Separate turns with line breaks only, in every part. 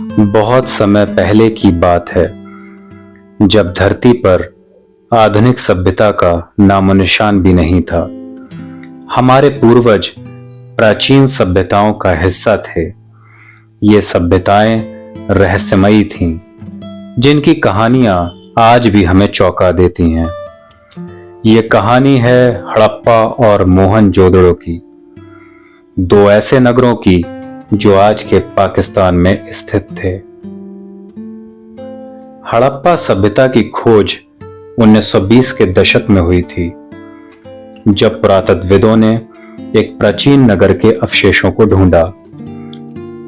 बहुत समय पहले की बात है, जब धरती पर आधुनिक सभ्यता का नामो निशान भी नहीं था। हमारे पूर्वज प्राचीन सभ्यताओं का हिस्सा थे। ये सभ्यताएं रहस्यमयी थीं, जिनकी कहानियां आज भी हमें चौंका देती हैं। ये कहानी है हड़प्पा और मोहनजोदड़ो की, दो ऐसे नगरों की जो आज के पाकिस्तान में स्थित थे। हड़प्पा सभ्यता की खोज 1920 के दशक में हुई थी, जब पुरातत्वविदों ने एक प्राचीन नगर के अवशेषों को ढूंढा।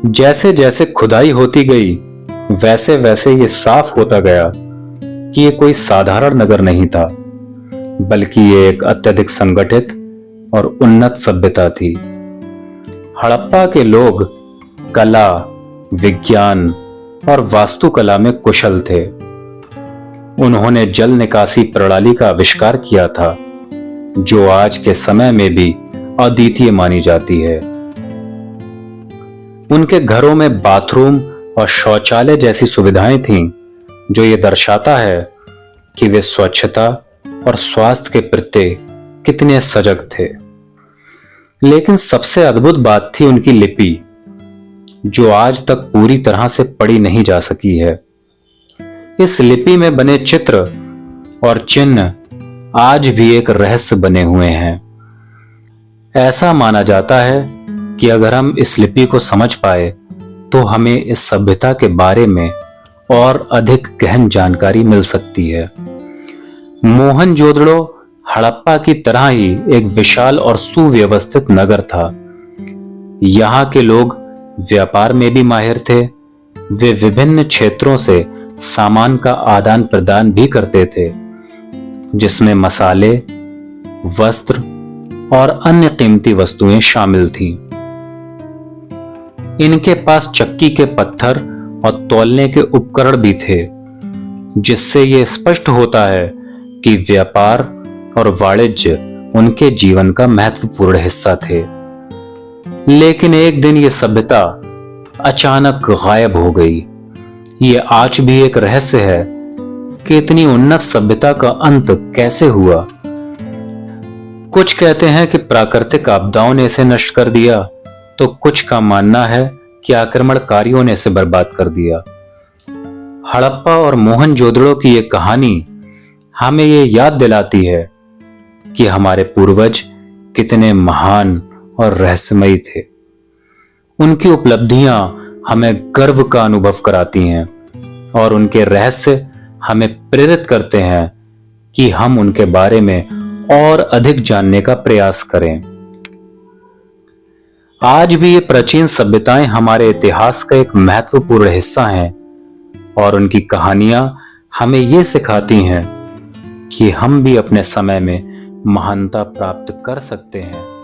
जैसे जैसे खुदाई होती गई, वैसे वैसे ये साफ होता गया कि ये कोई साधारण नगर नहीं था, बल्कि ये एक अत्यधिक संगठित और उन्नत सभ्यता थी। हड़प्पा के लोग कला, विज्ञान और वास्तुकला में कुशल थे। उन्होंने जल निकासी प्रणाली का आविष्कार किया था, जो आज के समय में भी अद्वितीय मानी जाती है। उनके घरों में बाथरूम और शौचालय जैसी सुविधाएं थीं, जो ये दर्शाता है कि वे स्वच्छता और स्वास्थ्य के प्रति कितने सजग थे। लेकिन सबसे अद्भुत बात थी उनकी लिपि, जो आज तक पूरी तरह से पढ़ी नहीं जा सकी है। इस लिपि में बने चित्र और चिन्ह आज भी एक रहस्य बने हुए हैं। ऐसा माना जाता है कि अगर हम इस लिपि को समझ पाए तो हमें इस सभ्यता के बारे में और अधिक गहन जानकारी मिल सकती है। मोहनजोदड़ो हड़प्पा की तरह ही एक विशाल और सुव्यवस्थित नगर था। यहाँ के लोग व्यापार में भी माहिर थे। वे विभिन्न क्षेत्रों से सामान का आदान प्रदान भी करते थे, जिसमें मसाले, वस्त्र और अन्य कीमती वस्तुएं शामिल थीं। इनके पास चक्की के पत्थर और तौलने के उपकरण भी थे, जिससे यह स्पष्ट होता है कि व्यापार और वाणिज्य उनके जीवन का महत्वपूर्ण हिस्सा थे। लेकिन एक दिन यह सभ्यता अचानक गायब हो गई। ये आज भी एक रहस्य है कि इतनी उन्नत सभ्यता का अंत कैसे हुआ। कुछ कहते हैं कि प्राकृतिक आपदाओं ने इसे नष्ट कर दिया, तो कुछ का मानना है कि आक्रमणकारियों ने इसे बर्बाद कर दिया। हड़प्पा और मोहनजोदड़ो की ये कहानी हमें ये याद दिलाती है कि हमारे पूर्वज कितने महान और रहस्यमयी थे। उनकी उपलब्धियां हमें गर्व का अनुभव कराती हैं और उनके रहस्य हमें प्रेरित करते हैं कि हम उनके बारे में और अधिक जानने का प्रयास करें। आज भी ये प्राचीन सभ्यताएं हमारे इतिहास का एक महत्वपूर्ण हिस्सा हैं और उनकी कहानियां हमें ये सिखाती हैं कि हम भी अपने समय में महानता प्राप्त कर सकते हैं।